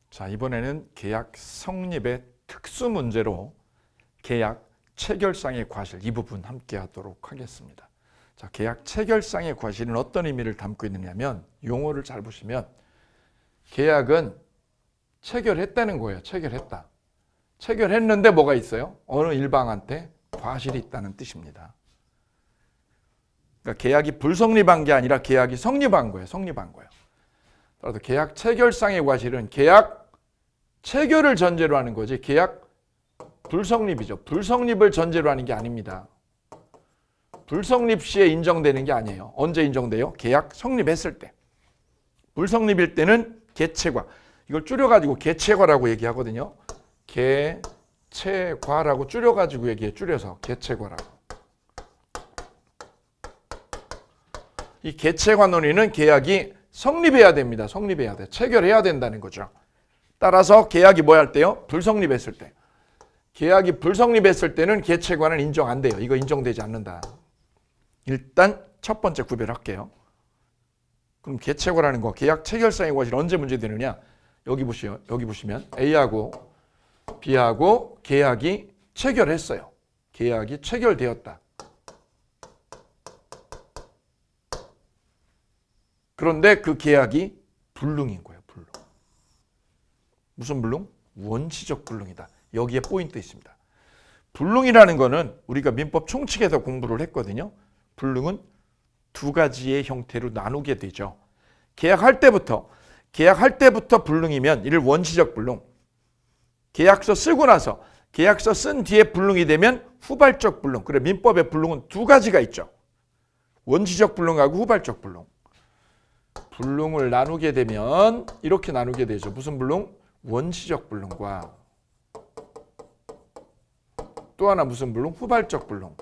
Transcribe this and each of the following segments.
자, 이번에는 계약 성립의 특수 문제로 계약 체결상의 과실 이 부분 함께 하도록 하겠습니다. 자, 계약 체결상의 과실은 어떤 의미를 담고 있느냐면 용어를 잘 보시면 계약은 체결했다는 거예요. 체결했다. 체결했는데 뭐가 있어요? 어느 일방한테 과실이 있다는 뜻입니다. 그러니까 계약이 불성립한 게 아니라 계약이 성립한 거예요. 성립한 거예요. 따라서 계약 체결상의 과실은 계약 체결을 전제로 하는 거지 계약 불성립이죠. 불성립을 전제로 하는 게 아닙니다. 불성립 시에 인정되는 게 아니에요. 언제 인정돼요? 계약 성립했을 때. 불성립일 때는 개체과, 이걸 줄여가지고 개체과라고 얘기하거든요. 개체과라고 줄여가지고 얘기해. 줄여서 개체과라고. 이 개체과 논의는 계약이 성립해야 됩니다. 성립해야 돼. 체결해야 된다는 거죠. 따라서 계약이 뭐 할 때요? 불성립했을 때. 계약이 불성립했을 때는 개체과는 인정 안 돼요. 이거 인정되지 않는다. 일단 첫 번째 구별할게요. 그럼 개체과라는 거, 계약 체결상의 과실이 언제 문제되느냐? 여기 보시면 A하고 B하고 계약이 체결했어요. 계약이 체결되었다. 그런데 그 계약이 불능인 거예요. 불능. 무슨 불능? 원시적 불능이다. 여기에 포인트 있습니다. 불능이라는 거는 우리가 민법 총칙에서 공부를 했거든요. 불능은 두 가지의 형태로 나누게 되죠. 계약할 때부터 불능이면 이를 원시적 불능. 계약서 쓰고 나서 계약서 쓴 뒤에 불능이 되면 후발적 불능. 그래, 민법의 불능은 두 가지가 있죠. 원시적 불능하고 후발적 불능. 불능을 나누게 되면 이렇게 나누게 되죠. 무슨 불능? 원시적 불능과 또 하나 무슨 불능? 후발적 불능.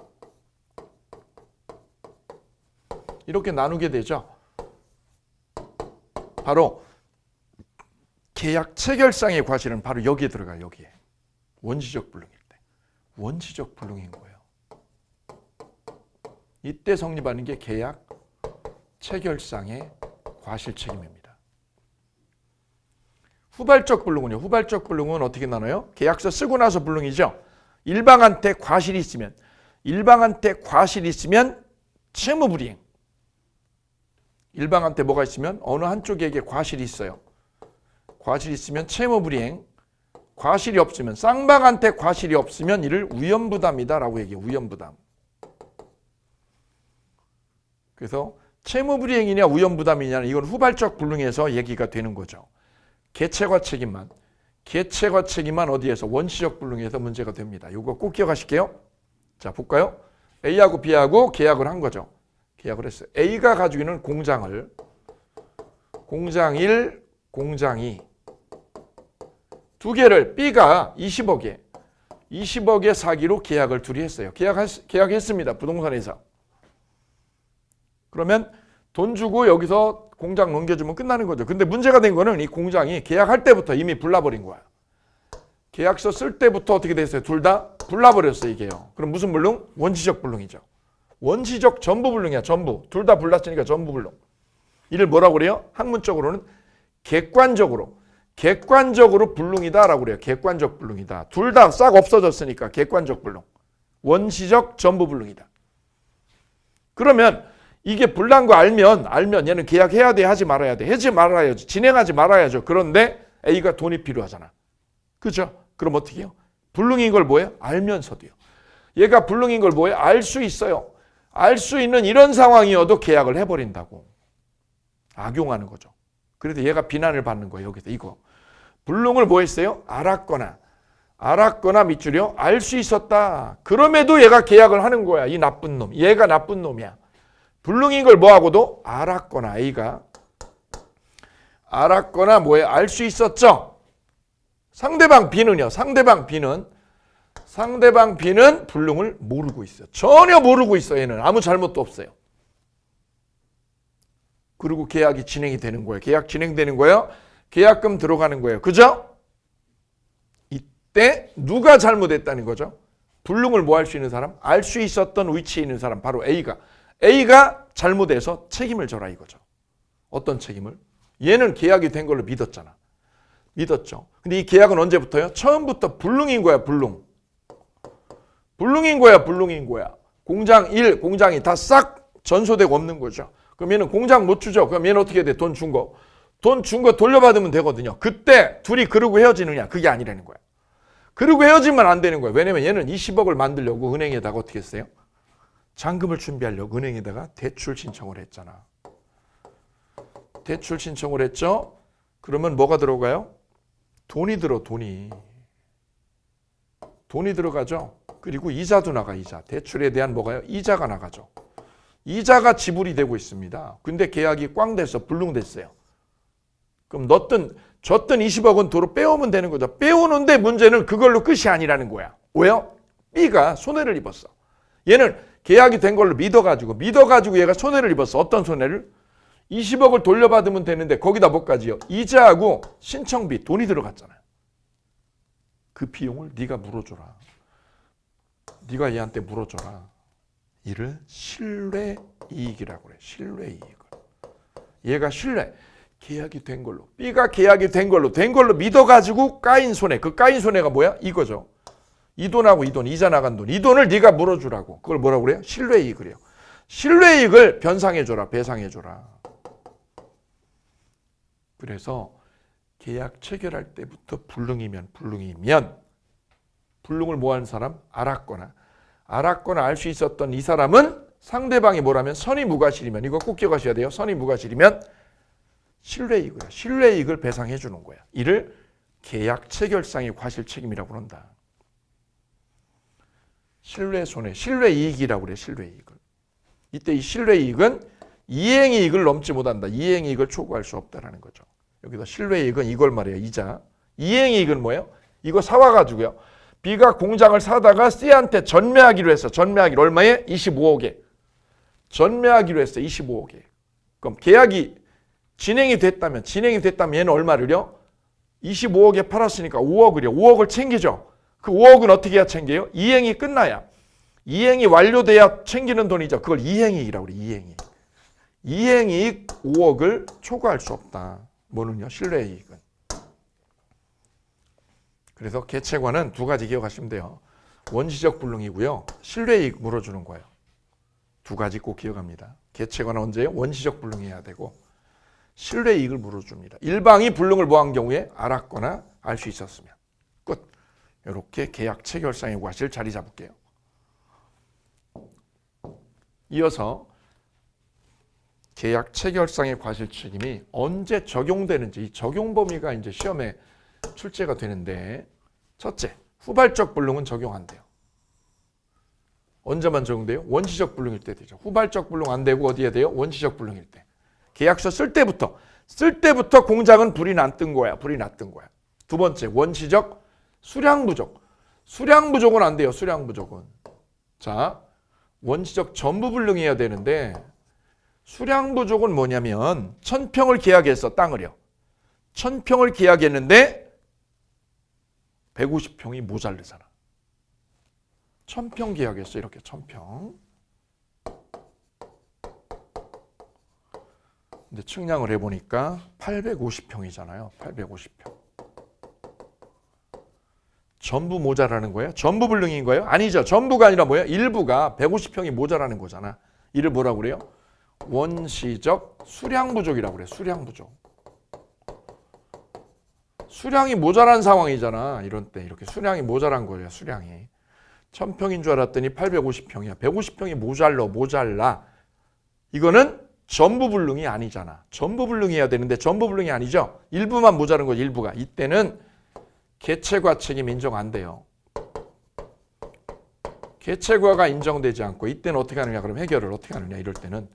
이렇게 나누게 되죠. 바로 계약 체결상의 과실은 바로 여기에 들어가요. 여기에. 원시적 불능일 때. 원시적 불능인 거예요. 이때 성립하는 게 계약 체결상의 과실 책임입니다. 후발적 불능은요. 후발적 불능은 어떻게 나눠요? 계약서 쓰고 나서 불능이죠. 일방한테 과실이 있으면 채무불이행. 일방한테 뭐가 있으면 어느 한쪽에게 과실이 있어요. 과실이 있으면 채무불이행. 과실이 없으면 쌍방한테 과실이 없으면 이를 위험부담이다라고 얘기해요. 위험부담. 그래서 채무불이행이냐 위험부담이냐는 이건 후발적 불능에서 얘기가 되는 거죠. 개체과 책임만 어디에서? 원시적 불능에서 문제가 됩니다. 이거 꼭 기억하실게요. 자, 볼까요? A하고 B하고 계약을 한 거죠. 계약을 했어요. A가 가지고 있는 공장을 공장 1, 공장 2 두 개를 B가 20억에 사기로 계약을 둘이 했어요. 계약했습니다. 부동산에서. 그러면 돈 주고 여기서 공장 넘겨주면 끝나는 거죠. 근데 문제가 된 거는 이 공장이 계약할 때부터 이미 불나버린 거야. 계약서 쓸 때부터 어떻게 됐어요? 둘 다 불나버렸어요, 이게요. 그럼 무슨 불능? 원시적 불능이죠. 원시적 전부 불능이야, 전부. 둘 다 불났으니까 전부 불능. 이를 뭐라고 그래요? 학문적으로는 객관적으로 불능이다라고 그래요. 객관적 불능이다. 둘 다 싹 없어졌으니까 객관적 불능. 원시적 전부 불능이다. 그러면 이게 불난 거 알면 얘는 계약해야 돼, 하지 말아야 돼. 하지 말아야죠. 진행하지 말아야죠. 그런데 A가 돈이 필요하잖아. 그죠? 그럼 어떻게 해요? 불능인 걸 뭐예요? 알면서도요. 얘가 불능인 걸 뭐예요? 알 수 있어요. 알 수 있는 이런 상황이어도 계약을 해버린다고. 악용하는 거죠. 그래도 얘가 비난을 받는 거예요. 여기서 이거. 불능을 뭐 했어요? 알았거나 밑줄이요. 알 수 있었다. 그럼에도 얘가 계약을 하는 거야. 이 나쁜 놈. 얘가 나쁜 놈이야. 불능인 걸 뭐하고도 알았거나 A가 알았거나 뭐에 알 수 있었죠. 상대방 B는요. 상대방 B는 불능을 모르고 있어요. 전혀 모르고 있어요. 얘는 아무 잘못도 없어요. 그리고 계약이 진행이 되는 거예요. 계약 진행되는 거예요. 계약금 들어가는 거예요. 그죠? 이때 누가 잘못했다는 거죠? 불능을 뭐 할 수 있는 사람? 알 수 있었던 위치에 있는 사람 바로 A가 잘못해서 책임을 져라 이거죠. 어떤 책임을? 얘는 계약이 된 걸로 믿었잖아. 믿었죠. 근데 이 계약은 언제부터요? 처음부터 불능인 거야, 불능. 불능인 거야, 불능인 거야. 공장 1, 공장 2 다 싹 전소되고 없는 거죠. 그럼 얘는 공장 못 주죠. 그럼 얘는 어떻게 돼? 돈 준 거. 돈 준 거 돌려받으면 되거든요. 그때 둘이 그러고 헤어지느냐? 그게 아니라는 거야. 그러고 헤어지면 안 되는 거야. 왜냐면 얘는 20억을 만들려고 은행에다가 어떻게 했어요? 잔금을 준비하려고 은행에다가 대출 신청을 했잖아. 대출 신청을 했죠. 그러면 뭐가 들어가요? 돈이 들어, 돈이. 돈이 들어가죠. 그리고 이자도 나가, 이자. 대출에 대한 뭐가요? 이자가 나가죠. 이자가 지불이 되고 있습니다. 근데 계약이 꽝 돼서 불능됐어요. 그럼 줬던 20억은 도로 빼오면 되는 거죠. 빼오는데 문제는 그걸로 끝이 아니라는 거야. 왜요? B가 손해를 입었어. 얘는 계약이 된 걸로 믿어가지고 얘가 손해를 입었어. 어떤 손해를? 20억을 돌려받으면 되는데 거기다 뭐까지요? 이자하고 신청비, 돈이 들어갔잖아요. 그 비용을 네가 물어줘라. 네가 얘한테 물어줘라. 이를 신뢰이익이라고 그래. 신뢰이익을. 얘가 계약이 된 걸로. B가 계약이 된 걸로 믿어가지고 까인 손해. 그 까인 손해가 뭐야? 이거죠. 이 돈하고 이 돈, 이자 나간 돈. 이 돈을 네가 물어주라고. 그걸 뭐라고 그래요? 신뢰이익이래요. 신뢰이익을 변상해줘라. 배상해줘라. 그래서 계약 체결할 때부터 불능이면 불능을 뭐 하는 사람? 알았거나 알 수 있었던 이 사람은 상대방이 뭐라면 선의무과실이면 이거 꼭 기억하셔야 돼요. 선의무과실이면 신뢰이익이야. 신뢰이익을 배상해 주는 거야. 이를 계약 체결상의 과실책임이라고 그런다. 신뢰손해, 신뢰이익이라고 그래. 신뢰이익을. 이때 이 신뢰이익은 이행이익을 넘지 못한다. 이행이익을 초과할 수 없다라는 거죠. 여기서 신뢰이익은 이걸 말해요. 이자. 이행이익은 뭐예요? 이거 사와가지고요. B가 공장을 사다가 C한테 전매하기로 했어. 전매하기로 얼마에? 25억에. 전매하기로 했어. 25억에. 그럼 계약이 진행이 됐다면 얘는 얼마를요? 25억에 팔았으니까 5억을요. 5억을 챙기죠. 그 5억은 어떻게 해야 챙겨요? 이행이 끝나야. 이행이 완료돼야 챙기는 돈이죠. 그걸 이행이익이라고 그래. 이행이익. 이행이익 5억을 초과할 수 없다. 뭐는요? 신뢰이익은. 그래서 계채관은 두 가지 기억하시면 돼요. 원시적 불능이고요. 신뢰이익 물어주는 거예요. 두 가지 꼭 기억합니다. 계채관은 언제요? 원시적 불능해야 되고 신뢰이익을 물어줍니다. 일방이 불능을 뭐한 경우에 알았거나 알 수 있었으면 끝. 이렇게 계약 체결상의 과실 자리 잡을게요. 이어서 계약 체결상의 과실 책임이 언제 적용되는지 이 적용 범위가 이제 시험에 출제가 되는데 첫째, 후발적 불능은 적용 안 돼요. 언제만 적용돼요? 원시적 불능일 때 되죠. 후발적 불능 안 되고 어디에 돼요? 원시적 불능일 때. 계약서 쓸 때부터 공장은 불이 났던 거야. 두 번째, 원시적 수량 부족. 수량 부족은 안 돼요. 수량 부족은. 자, 원시적 전부 불능해야 되는데 수량 부족은 뭐냐면 1000평을 계약했어. 땅을요. 1000평을 계약했는데 150평이 모자르잖아. 1000평 계약했어. 이렇게 1000평. 근데 측량을 해보니까 850평이잖아요. 850평. 전부 모자라는 거예요? 전부 불능인 거예요? 아니죠. 전부가 아니라 뭐예요? 일부가 150평이 모자라는 거잖아. 이를 뭐라고 그래요? 원시적 수량 부족이라고 그래요. 수량 부족. 수량이 모자란 상황이잖아. 이런 때 이렇게 수량이 모자란 거예요. 수량이. 1000평인 줄 알았더니 850평이야. 150평이 모자라. 이거는 전부 불능이 아니잖아. 전부 불능해야 되는데 전부 불능이 아니죠. 일부만 모자란 거죠. 일부가. 이때는 계채과 책임 인정 안 돼요. 계채과가 인정되지 않고 이때는 어떻게 하느냐. 그럼 해결을 어떻게 하느냐. 이럴 때는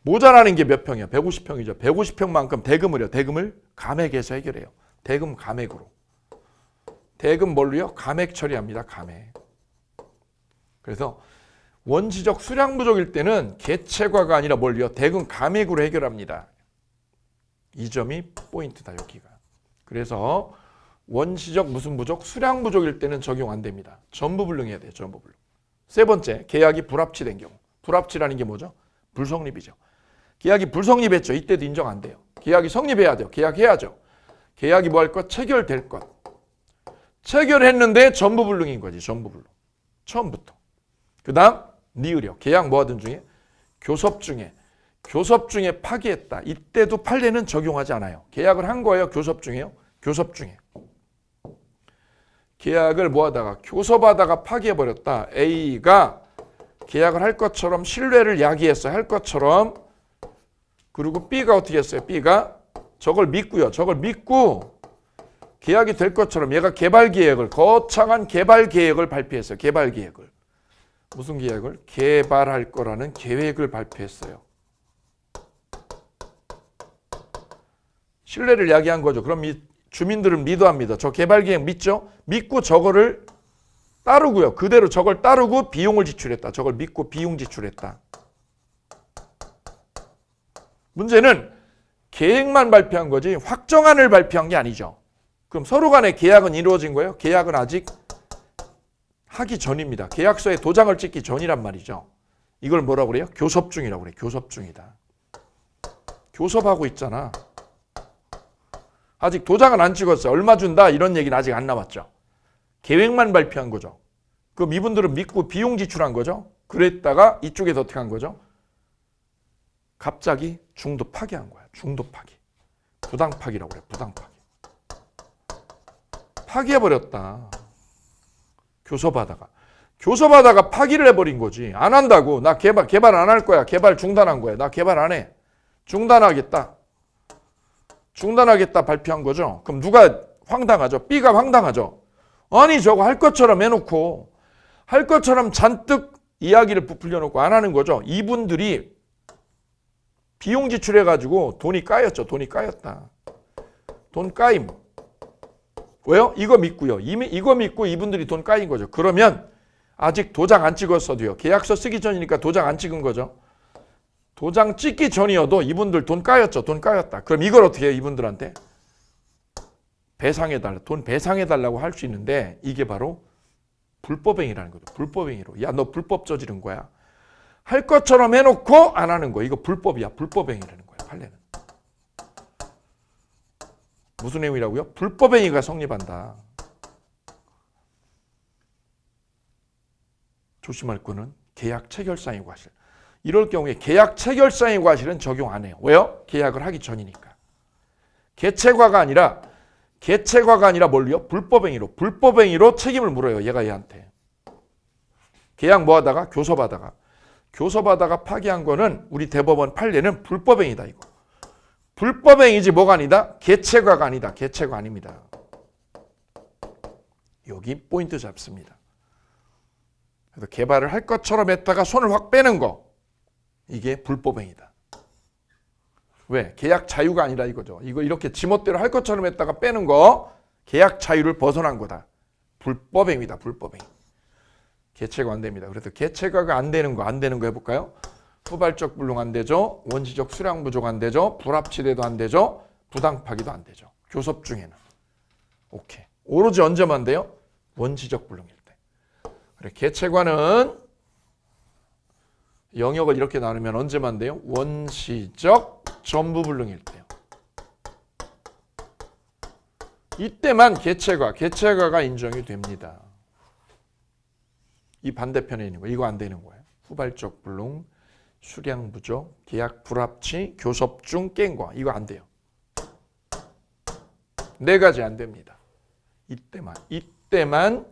모자라는 게 몇 평이야? 150평이죠. 150평만큼 대금을요. 대금을 감액해서 해결해요. 대금 감액으로. 대금 뭘로요? 감액 처리합니다. 감액. 그래서 원시적 수량 부족일 때는 계채과가 아니라 뭘요? 대금 감액으로 해결합니다. 이 점이 포인트다. 여기가. 그래서 원시적 무슨 부족? 수량 부족일 때는 적용 안 됩니다. 전부 불능해야 돼요. 전부 불능. 세 번째, 계약이 불합치된 경우. 불합치라는 게 뭐죠? 불성립이죠. 계약이 불성립했죠. 이때도 인정 안 돼요. 계약이 성립해야 돼요. 계약해야죠. 계약이 뭐 할 것? 체결될 것. 체결했는데 전부불능인 거지. 전부불능. 처음부터. 그 다음 니으려. 계약 뭐 하던 중에? 교섭 중에. 교섭 중에 파기했다. 이때도 판례는 적용하지 않아요. 계약을 한 거예요? 교섭 중에요? 교섭 중에. 계약을 뭐 하다가 교섭하다가 파기해버렸다. A가 계약을 할 것처럼 신뢰를 야기해서 할 것처럼 그리고 B가 어떻게 했어요? B가 저걸 믿고요. 저걸 믿고 계약이 될 것처럼 얘가 개발 계획을 거창한 개발 계획을 발표했어요. 개발 계획을. 무슨 계획을? 개발할 거라는 계획을 발표했어요. 신뢰를 야기한 거죠. 그럼 이 주민들은 믿어합니다. 저 개발 계획 믿죠? 믿고 저거를 따르고요. 그대로 저걸 따르고 비용을 지출했다. 저걸 믿고 비용 지출했다. 문제는 계획만 발표한 거지 확정안을 발표한 게 아니죠. 그럼 서로 간의 계약은 이루어진 거예요? 계약은 아직 하기 전입니다. 계약서에 도장을 찍기 전이란 말이죠. 이걸 뭐라고 그래요? 교섭 중이라고 그래요. 교섭 중이다. 교섭하고 있잖아. 아직 도장은 안 찍었어요. 얼마 준다 이런 얘기는 아직 안 나왔죠. 계획만 발표한 거죠. 그럼 이분들은 믿고 비용 지출한 거죠. 그랬다가 이쪽에서 어떻게 한 거죠? 갑자기 중도 파기한 거야. 중도 파기. 부당 파기라고 그래. 부당 파기. 파기해버렸다. 교섭하다가 파기를 해버린 거지. 안 한다고. 나 개발 안 할 거야. 개발 중단한 거야. 나 개발 안 해. 중단하겠다 발표한 거죠. 그럼 누가 황당하죠? B가 황당하죠. 아니 저거 할 것처럼 해놓고 할 것처럼 잔뜩 이야기를 부풀려 놓고 안 하는 거죠. 이분들이 비용 지출해가지고 돈이 까였죠. 돈이 까였다. 돈 까임. 왜요? 이거 믿고요. 이미 이거 믿고 이분들이 돈 까인 거죠. 그러면 아직 도장 안 찍었어도요. 계약서 쓰기 전이니까 도장 안 찍은 거죠. 도장 찍기 전이어도 이분들 돈 까였죠. 돈 까였다. 그럼 이걸 어떻게 해요? 이분들한테 배상해달라. 돈 배상해달라고 할 수 있는데 이게 바로 불법행위라는 거죠. 불법행위로. 야, 너 불법 저지른 거야. 할 것처럼 해놓고 안 하는 거. 이거 불법이야. 불법행위라는 거야. 판례는. 무슨 행위라고요? 불법행위가 성립한다. 조심할 거는 계약 체결상의 과실. 이럴 경우에 계약 체결상의 과실은 적용 안 해요. 왜요? 계약을 하기 전이니까. 개체과가 아니라 뭘요? 불법행위로 책임을 물어요. 얘가 얘한테. 계약 뭐 하다가? 교섭하다가 파기한 거는 우리 대법원 판례는 불법행위다 이거. 불법행위지 뭐가 아니다? 개체과가 아니다. 개체과 아닙니다. 여기 포인트 잡습니다. 그래서 개발을 할 것처럼 했다가 손을 확 빼는 거. 이게 불법행위다. 왜? 계약 자유가 아니라 이거죠. 이거 이렇게 지멋대로 할 것처럼 했다가 빼는 거. 계약 자유를 벗어난 거다. 불법행위다. 불법행위. 개체가 안 됩니다. 그래서 개체가가 안 되는 거 해볼까요? 후발적 불능 안 되죠. 원시적 수량 부족 안 되죠. 불합치대도 안 되죠. 부당파기도 안 되죠. 교섭 중에는. 오케이. 오로지 언제만 돼요? 원시적 불능일 때. 그래, 개체과는 영역을 이렇게 나누면 언제만 돼요? 원시적 전부불능일 때요. 이때만 개체과가 인정이 됩니다. 이 반대편에 있는 거 이거 안 되는 거예요. 후발적 불능, 수량 부족, 계약 불합치, 교섭 중 깬 거 이거 안 돼요. 네 가지 안 됩니다. 이때만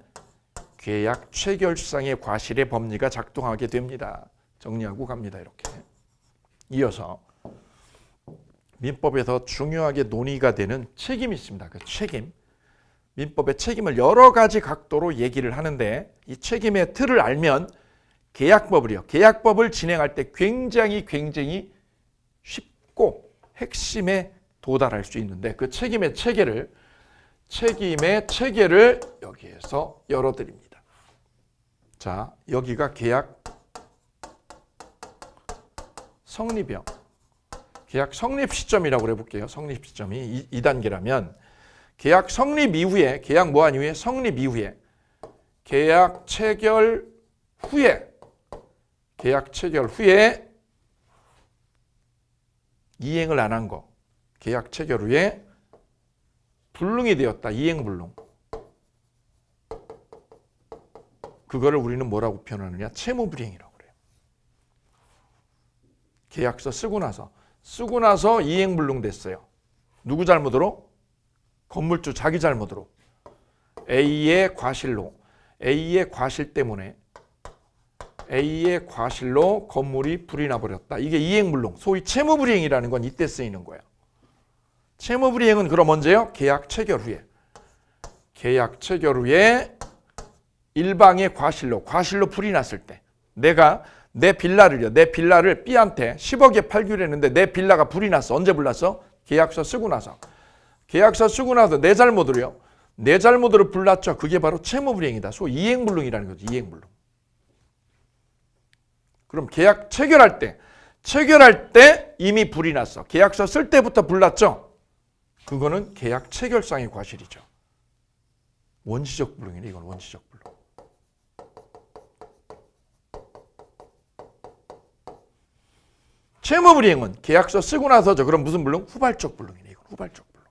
계약 체결상의 과실의 법리가 작동하게 됩니다. 정리하고 갑니다. 이렇게. 이어서 민법에서 중요하게 논의가 되는 책임이 있습니다. 그 책임. 민법의 책임을 여러 가지 각도로 얘기를 하는데 이 책임의 틀을 알면 계약법을 진행할 때 굉장히 쉽고 핵심에 도달할 수 있는데 그 책임의 체계를 여기에서 열어드립니다. 자, 여기가 계약 성립이요. 계약 성립 시점이라고 해볼게요. 성립 시점이 2단계라면 계약 성립 이후에 계약 뭐한 이후에 성립 이후에 계약 체결 후에 이행을 안 한 거 계약 체결 후에 불능이 되었다. 이행불능. 그거를 우리는 뭐라고 표현하느냐? 채무불이행이라고 그래요. 계약서 쓰고 나서 이행불능 됐어요. 누구 잘못으로? 건물주 자기 잘못으로. A의 과실로. A의 과실 때문에 A의 과실로 건물이 불이 나버렸다. 이게 이행불능. 소위 채무불이행이라는 건 이때 쓰이는 거예요. 채무불이행은 그럼 언제요? 계약 체결 후에. 계약 체결 후에 일방의 과실로 불이 났을 때. 내가 내 빌라를 B한테 10억에 팔기로 했는데 내 빌라가 불이 났어. 언제 불 났어? 계약서 쓰고 나서. 계약서 쓰고 나서 내 잘못으로요. 내 잘못으로 불 났죠. 그게 바로 채무불이행이다. 소위 이행불능이라는 거죠. 이행불능. 그럼 계약 체결할 때 이미 불이 났어. 계약서 쓸 때부터 불 났죠. 그거는 계약 체결상의 과실이죠. 원시적 불능이네. 이건 원시적 불능. 채무불이행은 계약서 쓰고 나서죠. 그럼 무슨 불능? 후발적 불능이네. 이건 후발적 불능.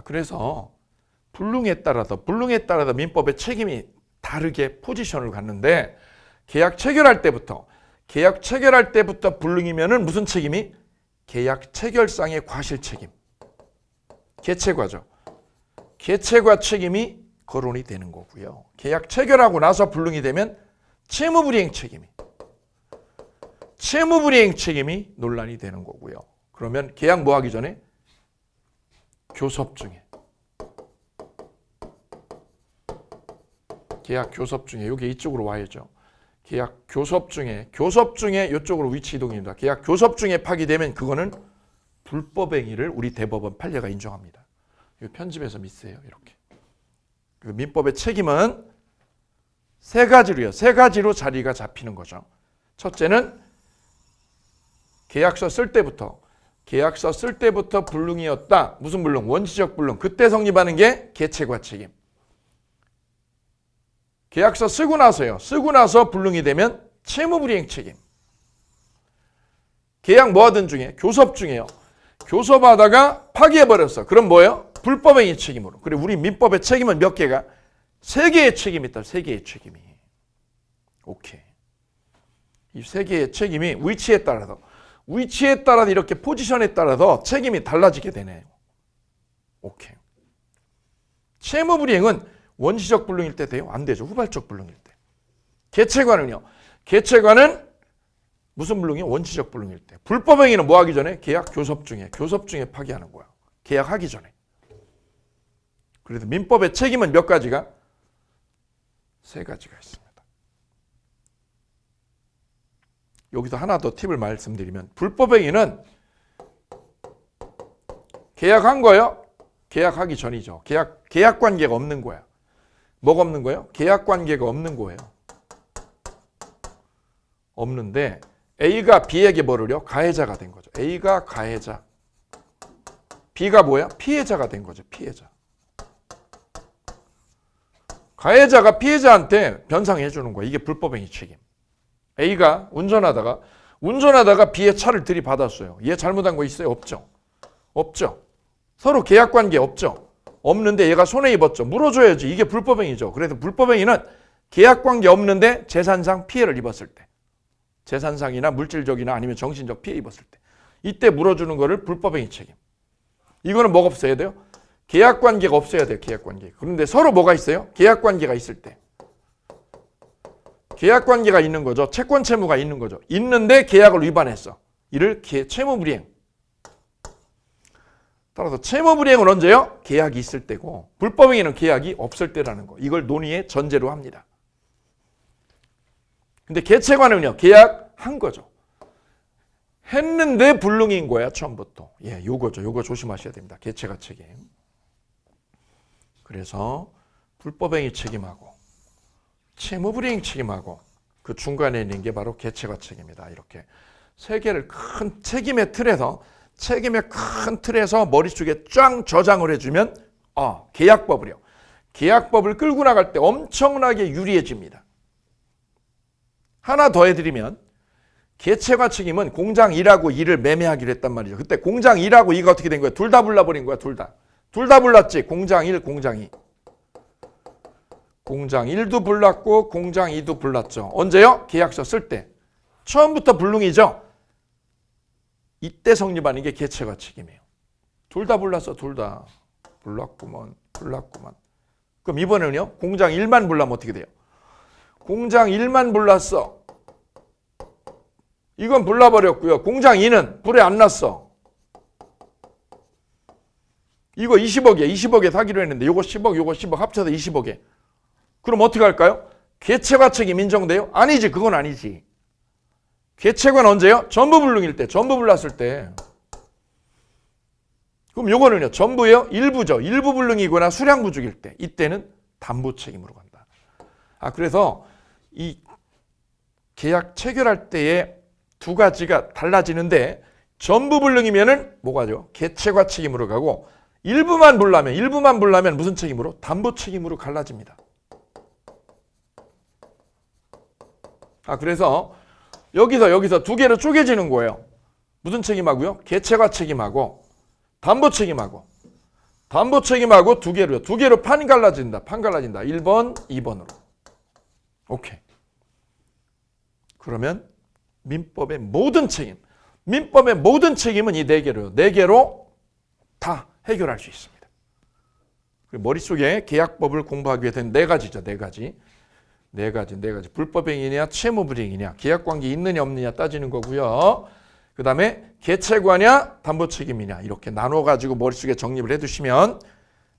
그래서 불능에 따라서 민법의 책임이 다르게 포지션을 갖는데 계약 체결할 때부터 불능이면은 무슨 책임이? 계약 체결상의 과실 책임. 개체과죠. 개체과 책임이 거론이 되는 거고요. 계약 체결하고 나서 불능이 되면 채무불이행 책임이 논란이 되는 거고요. 그러면 계약 뭐 하기 전에? 교섭 중에. 계약 교섭 중에 여기 이쪽으로 와야죠. 계약 교섭 중에 이쪽으로 위치 이동입니다. 계약 교섭 중에 파기되면 그거는 불법행위를 우리 대법원 판례가 인정합니다. 이거 편집해서 미세요. 이렇게. 그 민법의 책임은 세 가지로 자리가 잡히는 거죠. 첫째는 계약서 쓸 때부터 불능이었다. 무슨 불능? 원시적 불능. 그때 성립하는 게 개체과 책임. 계약서 쓰고 나서 불능이 되면 채무불이행 책임. 계약 뭐 하던 중에? 교섭 중에요. 교섭하다가 파기해버렸어. 그럼 뭐예요? 불법행위 책임으로. 그리고 우리 민법의 책임은 몇 개가? 3개의 책임이 있다. 3개의 책임이. 오케이. 이 3개의 책임이 위치에 따라서 이렇게 포지션에 따라서 책임이 달라지게 되네요. 오케이. 채무불이행은 원시적 불능일 때 돼요? 안 되죠. 후발적 불능일 때. 개체과는요? 개체과는 무슨 불능이요? 원시적 불능일 때. 불법행위는 뭐 하기 전에? 계약 교섭 중에 파기하는 거야. 계약하기 전에. 그래서 민법의 책임은 몇 가지가? 3가지가 있습니다. 여기서 하나 더 팁을 말씀드리면 불법행위는 계약한 거예요? 계약하기 전이죠. 계약 관계가 없는 거야. 뭐가 없는 거예요? 계약 관계가 없는 거예요. 없는데 A가 B에게 뭐를요? 가해자가 된 거죠. A가 가해자. B가 뭐야? 피해자가 된 거죠. 피해자. 가해자가 피해자한테 변상해 주는 거야. 이게 불법행위 책임. A가 운전하다가 B의 차를 들이받았어요. 얘 잘못한 거 있어요? 없죠. 서로 계약 관계 없죠. 없는데 얘가 손해 입었죠. 물어줘야지. 이게 불법행위죠. 그래서 불법행위는 계약 관계 없는데 재산상 피해를 입었을 때. 재산상이나 물질적이나 아니면 정신적 피해 입었을 때. 이때 물어주는 거를 불법행위 책임. 이거는 뭐가 없어야 돼요? 계약 관계가 없어야 돼요. 계약 관계. 그런데 서로 뭐가 있어요? 계약 관계가 있을 때. 계약 관계가 있는 거죠. 채권 채무가 있는 거죠. 있는데 계약을 위반했어. 이를 채무불이행. 따라서 채무불이행은 언제요? 계약이 있을 때고 불법행위는 계약이 없을 때라는 거. 이걸 논의의 전제로 합니다. 근데 개체관은요. 계약한 거죠. 했는데 불능인 거야. 처음부터. 요거죠. 요거 조심하셔야 됩니다. 개체가 책임. 그래서 불법행위 책임하고 채무불이행 책임하고 그 중간에 있는 게 바로 개체가 책임이다. 이렇게 3개를 큰 책임의 큰 틀에서 머릿속에 쫙 저장을 해주면 계약법을 끌고 나갈 때 엄청나게 유리해집니다. 하나 더 해드리면 개체과 책임은 공장 1하고 2를 매매하기로 했단 말이죠. 그때 공장 1하고 2가 어떻게 된 거야? 둘 다 불나버린 거야. 둘 다. 둘 다 불났지. 공장 1, 공장 2. 공장 1도 불났고 공장 2도 불났죠. 언제요? 계약서 쓸 때. 처음부터 불능이죠. 이때 성립하는 게 개체과 책임이에요. 둘 다 불났어. 둘 다. 불났구먼. 불났구먼. 그럼 이번에는요. 공장 1만 불나면 어떻게 돼요? 공장 1만 불났어. 이건 불나버렸고요. 공장 2는 불에 안 났어. 이거 20억이야. 20억에 사기로 했는데 요거 10억, 요거 10억 합쳐서 20억에. 그럼 어떻게 할까요? 개체과 책임 인정돼요? 아니지. 그건 아니지. 개체과는 언제요? 전부 불능일 때. 전부 불났을 때. 그럼 요거는요. 전부예요? 일부죠. 일부 불능이거나 수량 부족일 때. 이때는 담보 책임으로 간다. 그래서 이 계약 체결할 때에 두 가지가 달라지는데 전부 불능이면은 뭐가죠? 개체과 책임으로 가고 일부만 불나면 무슨 책임으로? 담보 책임으로 갈라집니다. 그래서 여기서 두 개로 쪼개지는 거예요. 무슨 책임하고요? 개체과 책임하고 담보 책임하고 두 개로요. 두 개로 판 갈라진다. 1번, 2번으로. 오케이. 그러면 민법의 모든 책임은 이 네 개로요. 네 개로 다 해결할 수 있습니다. 머릿속에 계약법을 공부하기 위해서는 네 가지죠. 네 가지. 불법행위냐 채무불이행이냐 계약관계 있느냐 없느냐 따지는 거고요. 그 다음에 개체과냐 담보책임이냐 이렇게 나눠가지고 머릿속에 정립을 해두시면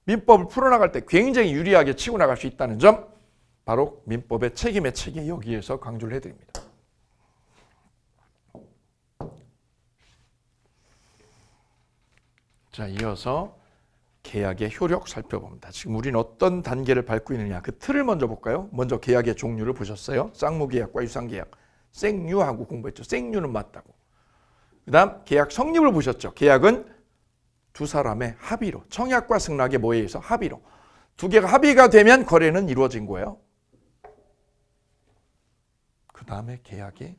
민법을 풀어나갈 때 굉장히 유리하게 치고 나갈 수 있다는 점, 바로 민법의 책임의 체계 여기에서 강조를 해드립니다. 자, 이어서 계약의 효력 살펴봅니다. 지금 우리는 어떤 단계를 밟고 있느냐, 그 틀을 먼저 볼까요? 먼저 계약의 종류를 보셨어요. 쌍무계약과 유상계약. 생유하고 공부했죠. 생유는 맞다고. 그 다음 계약 성립을 보셨죠. 계약은 두 사람의 합의로, 청약과 승낙의 뭐에 의해서 합의로, 두 개가 합의가 되면 거래는 이루어진 거예요. 그 다음에 계약의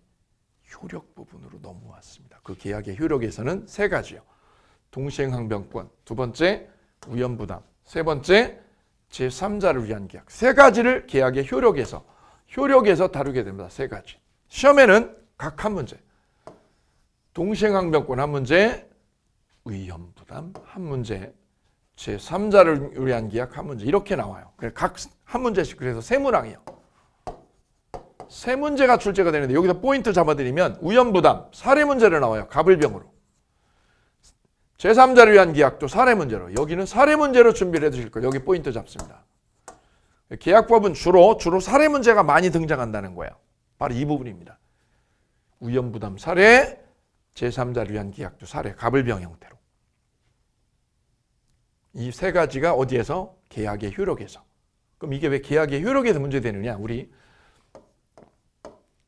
효력 부분으로 넘어왔습니다. 그 계약의 효력에서는 세 가지요. 동시행항변권, 두 번째 우연부담, 세 번째 제3자를 위한 계약. 세 가지를 계약의 효력에서 다루게 됩니다. 세 가지. 시험에는 각 한 문제. 동시행항변권 한 문제, 의연부담 한 문제, 제3자를 위한 계약 한 문제, 이렇게 나와요. 각 한 문제씩. 그래서 세 문항이에요. 세 문제가 출제가 되는데 여기서 포인트 잡아드리면 우연부담 사례 문제로 나와요. 가불병으로. 제3자를 위한 계약도 사례 문제로. 여기는 사례 문제로 준비를 해두실 거예요. 여기 포인트 잡습니다. 계약법은 주로 사례 문제가 많이 등장한다는 거예요. 바로 이 부분입니다. 우연부담 사례, 제3자를 위한 계약도 사례, 가불병 형태로. 이 세 가지가 어디에서? 계약의 효력에서. 그럼 이게 왜 계약의 효력에서 문제되느냐? 우리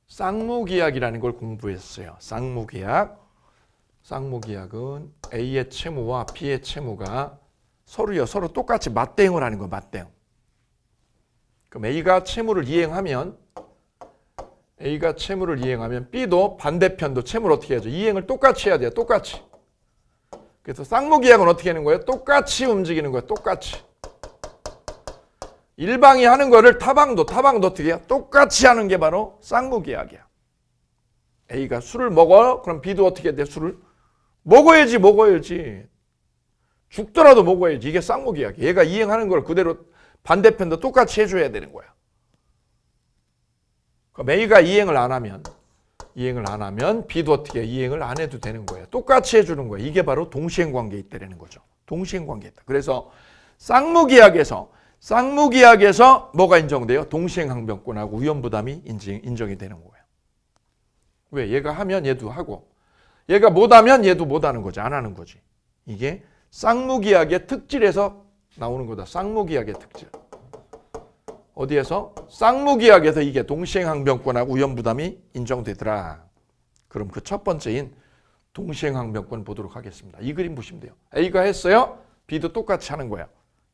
쌍무계약이라는 걸 공부했어요. 쌍무계약은 A의 채무와 B의 채무가 서로 똑같이 맞대응을 하는 거예요. 맞대응. 그럼 A가 채무를 이행하면 B도 반대편도 채무를 어떻게 해야죠? 이행을 똑같이 해야 돼요. 똑같이. 그래서 쌍무계약은 어떻게 하는 거예요? 똑같이 움직이는 거예요. 똑같이. 일방이 하는 거를 타방도 어떻게 해요? 똑같이 하는 게 바로 쌍무계약이야. A가 술을 먹어. 그럼 B도 어떻게 해야 돼? 술을 먹어야지. 죽더라도 먹어야지. 이게 쌍무계약이야. 얘가 이행하는 걸 그대로 반대편도 똑같이 해줘야 되는 거야. 그럼 A가 이행을 안 하면 B도 어떻게 해? 이행을 안 해도 되는 거예요. 똑같이 해주는 거예요. 이게 바로 동시행관계에 있다는 거죠. 동시행관계에 있다. 그래서 쌍무계약에서 뭐가 인정돼요? 동시행항변권하고 우연부담이 인정이 되는 거예요. 왜? 얘가 하면 얘도 하고, 얘가 못하면 얘도 못하는 거지. 안 하는 거지. 이게 쌍무계약의 특질에서 나오는 거다. 쌍무계약의 특질. 어디에서? 쌍무계약에서 이게 동시행항변권하고 우연부담이 인정되더라. 그럼 그 첫 번째인 동시행항변권 보도록 하겠습니다. 이 그림 보시면 돼요. A가 했어요. B도 똑같이 하는 거예요.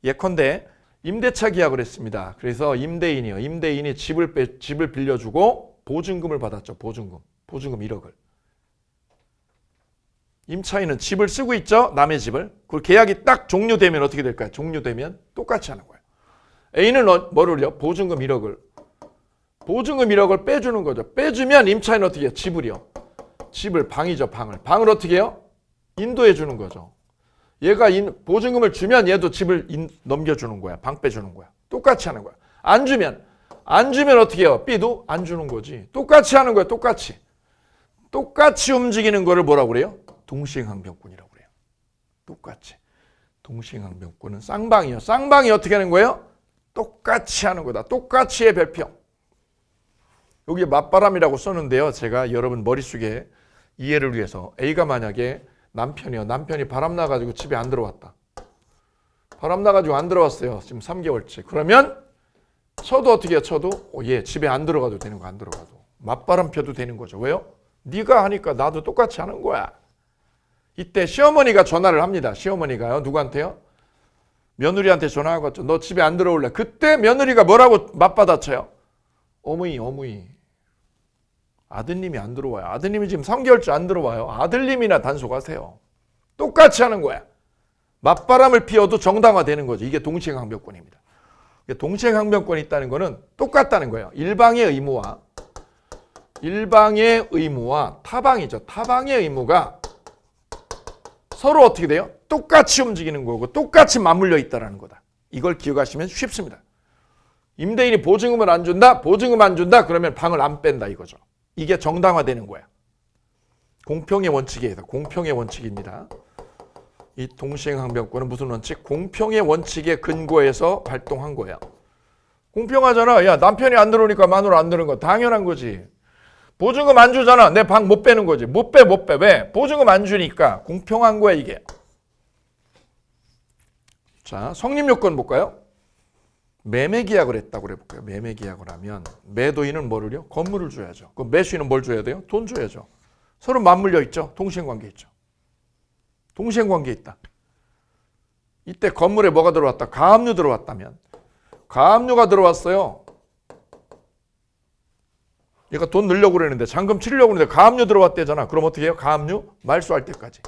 예컨대 임대차 계약을 했습니다. 그래서 임대인이 집을 빌려주고 보증금을 받았죠. 보증금. 보증금 1억을. 임차인은 집을 쓰고 있죠. 남의 집을. 그리고 계약이 딱 종료되면 어떻게 될까요? 종료되면 똑같이 하는 거예요. A는 뭐를요? 보증금 1억을. 보증금 1억을 빼주는 거죠. 빼주면 임차인은 어떻게 해요? 지불이요. 집을 방이죠. 방을 어떻게 해요? 인도해 주는 거죠. 얘가 보증금을 주면 얘도 집을 넘겨주는 거야. 방 빼주는 거야. 똑같이 하는 거야. 안 주면 어떻게 해요? B도 안 주는 거지. 똑같이 하는 거야. 똑같이 움직이는 거를 뭐라고 그래요? 동시행항변권이라고 그래요. 똑같이. 동시행항변권은 쌍방이요. 쌍방이 어떻게 하는 거예요? 똑같이 하는 거다. 똑같이의 별표. 여기에 맞바람이라고 썼는데요. 제가 여러분 머릿속에 이해를 위해서 A가 만약에 남편이 바람 나가지고 집에 안 들어왔다. 바람 나가지고 안 들어왔어요. 지금 3개월째. 그러면 쳐도 어떻게 해요? 쳐도 얘 집에 안 들어가도 되는 거 안 들어가도. 맞바람 펴도 되는 거죠. 왜요? 네가 하니까 나도 똑같이 하는 거야. 이때 시어머니가 전화를 합니다. 시어머니가요. 누구한테요? 며느리한테 전화하고 너 집에 안 들어올래? 그때 며느리가 뭐라고 맞받아쳐요? 어머니. 아드님이 안 들어와요. 아드님이 지금 3개월째 안 들어와요. 아들님이나 단속하세요. 똑같이 하는 거야. 맞바람을 피워도 정당화되는 거죠. 이게 동시행항변권입니다. 동시행항변권이 있다는 거는 똑같다는 거예요. 일방의 의무와 타방이죠. 타방의 의무가 서로 어떻게 돼요? 똑같이 움직이는 거고 똑같이 맞물려 있다는 거다. 이걸 기억하시면 쉽습니다. 임대인이 보증금을 안 준다? 보증금 안 준다? 그러면 방을 안 뺀다 이거죠. 이게 정당화되는 거야. 공평의 원칙이에요. 공평의 원칙입니다. 이 동시행항변권은 무슨 원칙? 공평의 원칙에 근거해서 발동한 거예요. 공평하잖아. 야, 남편이 안 들어오니까 마누라 안 드는 거 당연한 거지. 보증금 안 주잖아. 내 방 못 빼는 거지. 못 빼. 왜? 보증금 안 주니까. 공평한 거야 이게. 자, 성립요건 볼까요? 매매계약을 했다고 해볼까요? 매매계약을 하면 매도인은 뭐를요? 건물을 줘야죠. 그럼 매수인은 뭘 줘야 돼요? 돈 줘야죠. 서로 맞물려 있죠. 동시행관계 있죠. 동시행관계 있다. 이때 건물에 뭐가 들어왔다? 가압류 들어왔다면 가압류가 들어왔어요. 얘가 돈 넣으려고 그러는데 잔금 치르려고 그러는데 가압류 들어왔대잖아. 그럼 어떻게 해요? 가압류 말소할 때까지.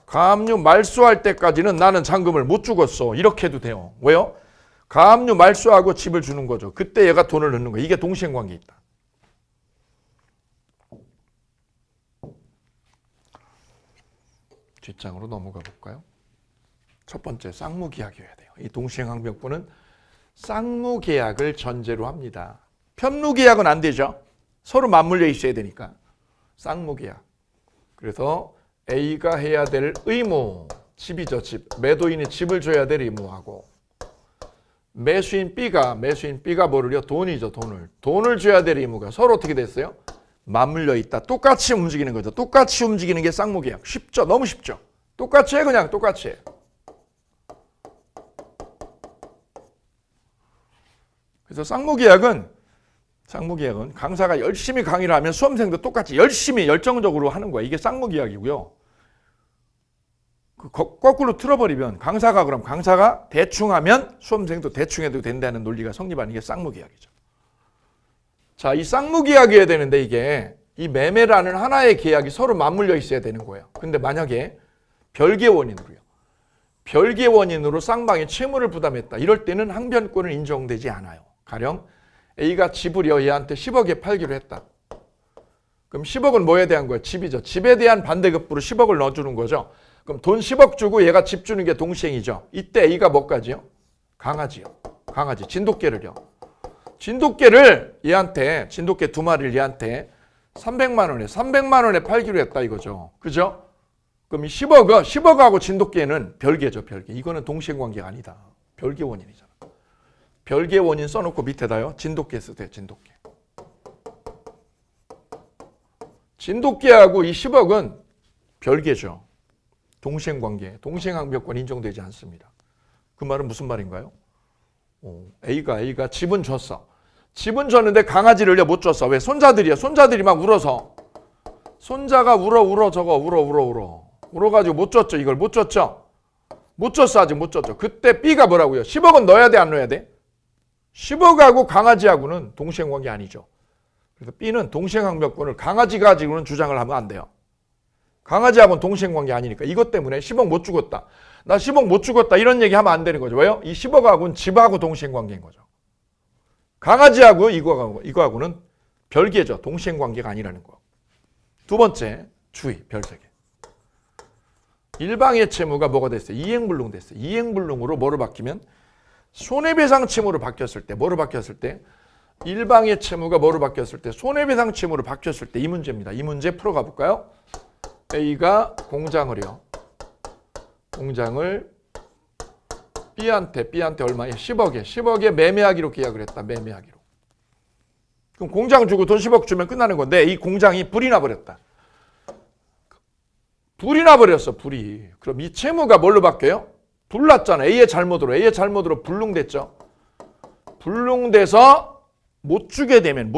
가압류 말소할 때까지는 나는 잔금을 못 주겠어. 이렇게 해도 돼요. 왜요? 가압류 말소하고 집을 주는 거죠. 그때 얘가 돈을 넣는 거예요. 이게 동시행관계 있다. 뒷장으로 넘어가 볼까요? 첫 번째 쌍무계약이어야 돼요. 이 동시행항변권은 쌍무계약을 전제로 합니다. 편무계약은 안 되죠. 서로 맞물려 있어야 되니까. 쌍무계약. 그래서 A가 해야 될 의무, 집이죠. 집. 매도인이 집을 줘야 될 의무하고 매수인 B가 뭐를요? 돈이죠. 돈을 줘야 될 의무가 서로 어떻게 됐어요? 맞물려 있다. 똑같이 움직이는 거죠. 똑같이 움직이는 게 쌍무계약. 쉽죠? 너무 쉽죠? 똑같이 해. 그냥 똑같이 해. 그래서 쌍무계약은 강사가 열심히 강의를 하면 수험생도 똑같이 열심히 열정적으로 하는 거야. 이게 쌍무계약이고요. 거꾸로 틀어버리면 강사가 대충 하면 수험생도 대충 해도 된다는 논리가 성립하는 게 쌍무계약이죠. 자, 이 쌍무계약이어야 되는데 이게 이 매매라는 하나의 계약이 서로 맞물려 있어야 되는 거예요. 근데 만약에 별개 원인으로 쌍방이 채무를 부담했다. 이럴 때는 항변권은 인정되지 않아요. 가령 A가 집을요 얘한테 10억에 팔기로 했다. 그럼 10억은 뭐에 대한 거예요? 집이죠. 집에 대한 반대급부로 10억을 넣어주는 거죠. 그럼 돈 10억 주고 얘가 집 주는 게 동시행이죠. 이때 A가 뭐까지요? 강아지, 진돗개를요. 진돗개를 얘한테, 진돗개 2마리를 얘한테 300만 원에 팔기로 했다 이거죠. 그죠? 그럼 이 10억하고 진돗개는 별개죠, 별개. 이거는 동시행관계가 아니다. 별개 원인이잖아. 별개 원인 써놓고 밑에다요. 진돗개 쓰세요, 진돗개. 진돗개하고 이 10억은 별개죠. 동시행관계, 동시행항변권 인정되지 않습니다. 그 말은 무슨 말인가요? A가 집은 줬어. 집은 줬는데 강아지를 못 줬어. 왜? 손자들이 막 울어서. 손자가 울어가지고 못 줬죠. 이걸 못 줬죠. 아직 못 줬죠. 그때 B가 뭐라고요? 10억은 넣어야 돼, 안 넣어야 돼? 10억하고 강아지하고는 동시행관계 아니죠. 그래서 B는 동시행항변권을 강아지가 가지고는 주장을 하면 안 돼요. 강아지하고는 동시행관계 아니니까. 이것 때문에 10억 못 주겠다. 나 10억 못 주겠다. 이런 얘기 하면 안 되는 거죠. 왜요? 이 10억하고는 집하고 동시행관계인 거죠. 강아지하고 이거하고는 별개죠. 동시행관계가 아니라는 거. 두 번째, 주의, 별세개. 일방의 채무가 뭐가 됐어요? 이행불능 됐어요. 이행불능으로 뭐로 바뀌면 손해배상 채무로 바뀌었을 때, 뭐로 바뀌었을 때? 일방의 채무가 뭐로 바뀌었을 때? 손해배상 채무로 바뀌었을 때 이 문제입니다. 이 문제 풀어가 볼까요? A가 공장을요. 공장을 B한테 얼마에? 10억에 매매하기로 계약을 했다. 매매하기로. 그럼 공장 주고 돈 10억 주면 끝나는 건데 이 공장이 불이 나버렸다. 불이 나버렸어. 불이. 그럼 이 채무가 뭘로 바뀌어요? 불났잖아. A의 잘못으로 불능됐죠. 불능돼서 못 주게 되면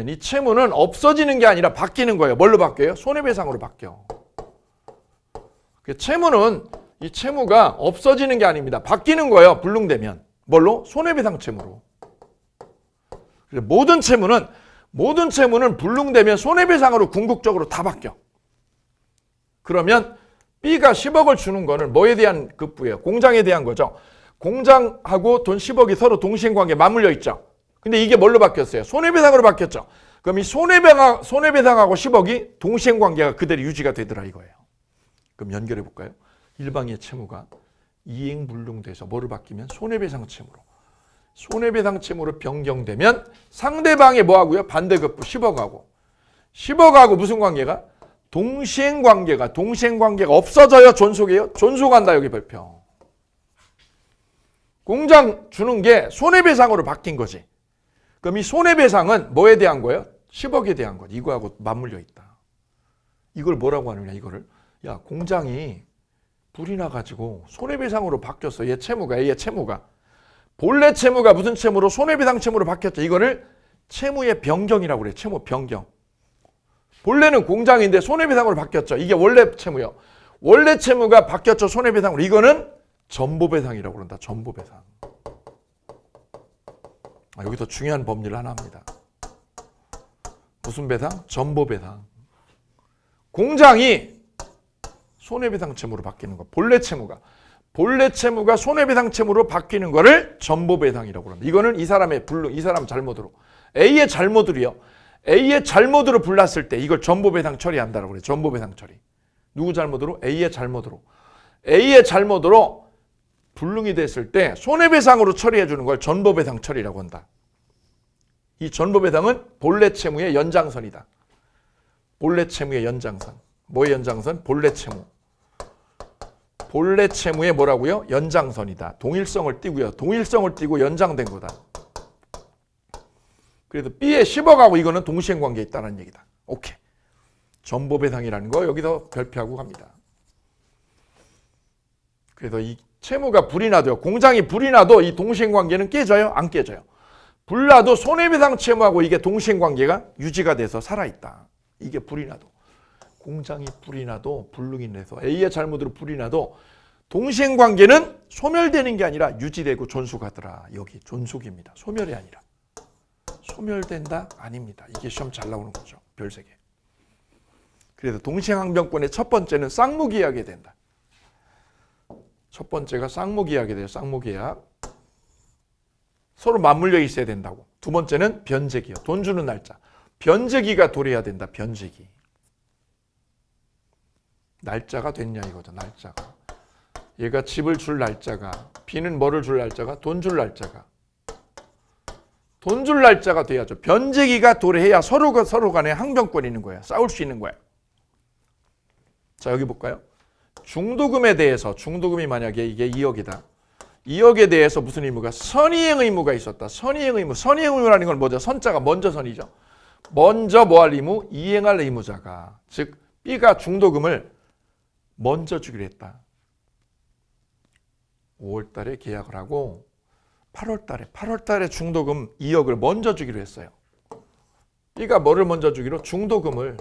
이 채무는 없어지는 게 아니라 바뀌는 거예요. 뭘로 바뀌어요? 손해배상으로 바뀌어. 채무는 이 채무가 없어지는 게 아닙니다. 바뀌는 거예요. 불능되면. 뭘로? 손해배상 채무로. 모든 채무는 불능되면 손해배상으로 궁극적으로 다 바뀌어. 그러면 B가 10억을 주는 거는 뭐에 대한 급부예요? 공장에 대한 거죠. 공장하고 돈 10억이 서로 동시행관계 맞물려 있죠. 근데 이게 뭘로 바뀌었어요? 손해배상으로 바뀌었죠. 그럼 이 손해배상하고 10억이 동시행관계가 그대로 유지가 되더라 이거예요. 그럼 연결해 볼까요? 일방의 채무가 이행불능돼서 뭐로 바뀌면 손해배상 채무로. 손해배상 채무로 변경되면 상대방이 뭐하고요? 반대급부 10억하고 무슨 관계가? 동시행관계가 없어져요? 존속해요? 존속한다 여기 별표. 공장 주는 게 손해배상으로 바뀐 거지. 그럼 이 손해배상은 뭐에 대한 거예요? 10억에 대한 거. 이거하고 맞물려 있다. 이걸 뭐라고 하느냐 이거를. 야 공장이 불이 나가지고 손해배상으로 바뀌었어. A의 채무가. 본래 채무가 무슨 채무로? 손해배상 채무로 바뀌었죠. 이거를 채무의 변경이라고 그래요. 채무 변경. 본래는 공장인데 손해배상으로 바뀌었죠. 이게 원래 채무요. 원래 채무가 바뀌었죠. 손해배상으로. 이거는 전보배상이라고 그런다. 전보배상. 여기서 중요한 법리를 하나 합니다. 무슨 배상? 전보배상. 공장이 손해배상 채무로 바뀌는 거. 본래 채무가 손해배상 채무로 바뀌는 거를 전보배상이라고 합니다. 이거는 이 사람 잘못으로. A의 잘못으로 불났을 때 이걸 전보배상 처리한다고 그래요. 전보배상 처리. 누구 잘못으로? A의 잘못으로 불능이 됐을 때 손해배상으로 처리해 주는 걸 전보배상 처리라고 한다. 이 전보배상은 본래 채무의 연장선이다. 본래 채무의 연장선. 뭐의 연장선? 본래 채무. 본래 채무의 뭐라고요? 연장선이다. 동일성을 띠고 연장된 거다. 그래서 B의 10억하고 이거는 동시행관계에 있다는 얘기다. 오케이. 전보배상이라는 거 여기서 별표하고 갑니다. 그래서 이 채무가 불이 나도요. 공장이 불이 나도 이 동시행관계는 깨져요? 안 깨져요. 불나도 손해배상 채무하고 이게 동시행관계가 유지가 돼서 살아있다. 이게 불이 나도. 공장이 불이 나도 불능이 돼서 A의 잘못으로 불이 나도 동시행관계는 소멸되는 게 아니라 유지되고 존속하더라. 여기 존속입니다. 소멸이 아니라. 소멸된다? 아닙니다. 이게 시험 잘 나오는 거죠. 별 3개. 그래서 동시행항변권의 첫 번째는 쌍무계약이 된다. 첫 번째가 쌍무계약이 돼요. 쌍무계약. 서로 맞물려 있어야 된다고. 두 번째는 변제기요. 돈 주는 날짜. 변제기가 도래해야 된다. 변제기. 날짜가 됐냐 이거죠. 날짜가. 얘가 집을 줄 날짜가. B는 뭐를 줄 날짜가? 돈 줄 날짜가. 돈 줄 날짜가 돼야죠. 변제기가 도래해야 서로 간에 항변권이 있는 거야. 싸울 수 있는 거야. 자 여기 볼까요? 중도금에 대해서 중도금이 만약에 이게 2억이다. 2억에 대해서 무슨 의무가? 선이행 의무가 있었다. 선이행 의무라는 건 뭐죠? 선자가 먼저 선이죠. 먼저 뭐 할 의무? 이행할 의무자가. 즉 B가 중도금을 먼저 주기로 했다. 5월 달에 계약을 하고 8월 달에 중도금 2억을 먼저 주기로 했어요. B가 뭐를 먼저 주기로? 중도금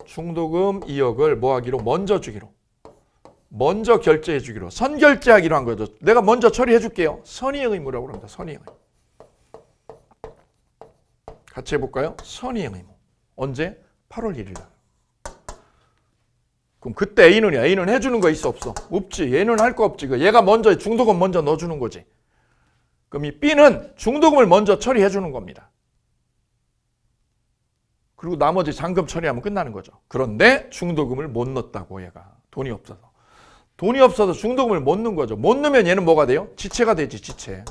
2억을 뭐 하기로? 먼저 주기로. 먼저 결제해 주기로. 선결제하기로 한 거죠. 내가 먼저 처리해 줄게요. 선이행 의무라고 합니다. 선이행 의무. 같이 해볼까요? 선의행 의무. 언제? 8월 1일 날. 그럼 그때 A는 해주는 거 있어 없어? 없지. 얘는 할 거 없지. 얘가 먼저 중도금 먼저 넣어주는 거지. 그럼 이 B는 중도금을 먼저 처리해 주는 겁니다. 그리고 나머지 잔금 처리하면 끝나는 거죠. 그런데 중도금을 못 넣었다고 얘가. 돈이 없어서. 돈이 없어서 중도금을 못 넣은 거죠. 못 넣으면 얘는 뭐가 돼요? 지체가 되지, 지체.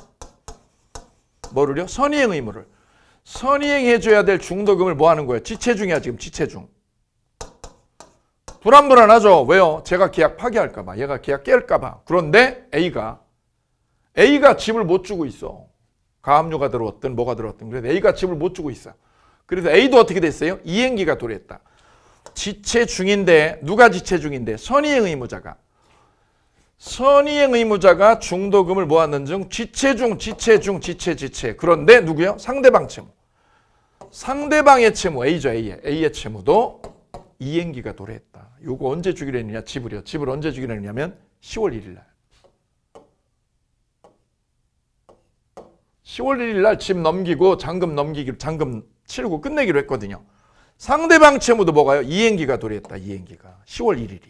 뭐를요? 선의행 의무를. 선의행해 줘야 될 중도금을 뭐 하는 거예요? 지체중이야, 지금 지체중. 불안불안하죠? 왜요? 제가 계약 파기할까 봐. 얘가 계약 깰까 봐. 그런데 A가 집을 못 주고 있어. 가압류가 들어왔든 뭐가 들어왔든. 그래서 A가 집을 못 주고 있어. 그래서 A도 어떻게 됐어요? 이행기가 도래했다. 지체 중인데 누가 지체 중인데? 선의행 의무자가. 선의행 의무자가 중도금을 모았는 중 지체 중. 그런데 누구요? 상대방 채무. 상대방의 채무 A죠. A의 채무도 이행기가 도래했다. 요거 언제 주기로 했느냐? 집을요. 집을 언제 주기로 했냐면 10월 1일 날. 10월 1일 날 집 넘기고 잔금 치르고 끝내기로 했거든요. 상대방 채무도 뭐가요? 이행기가 도래했다. 이행기가. 10월 1일이.